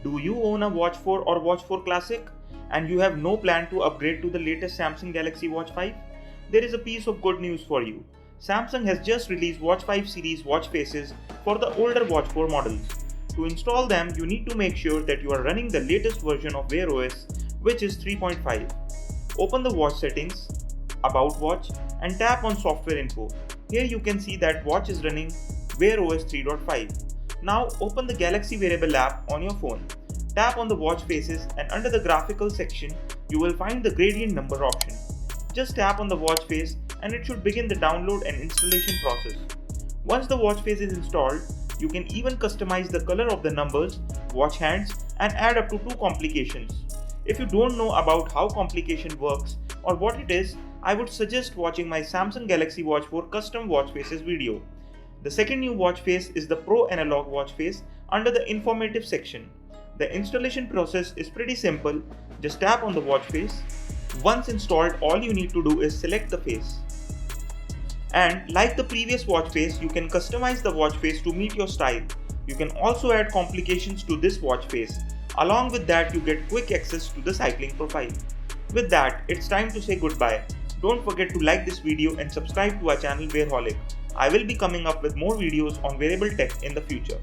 Do you own a Watch 4 or Watch 4 Classic and you have no plan to upgrade to the latest Samsung Galaxy Watch 5? There is a piece of good news for you. Samsung has just released Watch 5 series watch faces for the older Watch 4 models. To install them, you need to make sure that you are running the latest version of Wear OS, which is 3.5. Open the watch settings, About Watch, and tap on Software Info. Here you can see that watch is running Wear OS 3.5. Now open the Galaxy Wearable app on your phone. Tap on the watch faces and under the graphical section, you will find the gradient number option. Just tap on the watch face and it should begin the download and installation process. Once the watch face is installed, you can even customize the color of the numbers, watch hands, and add up to 2 complications. If you don't know about how complication works or what it is, I would suggest watching my Samsung Galaxy Watch 4 custom watch faces video. The second new watch face is the Pro Analog watch face under the informative section. The installation process is pretty simple. Just tap on the watch face. Once installed, all you need to do is select the face. And like the previous watch face, you can customize the watch face to meet your style. You can also add complications to this watch face. Along with that, you get quick access to the cycling profile. With that, it's time to say goodbye. Don't forget to like this video and subscribe to our channel Wearholic. I will be coming up with more videos on wearable tech in the future.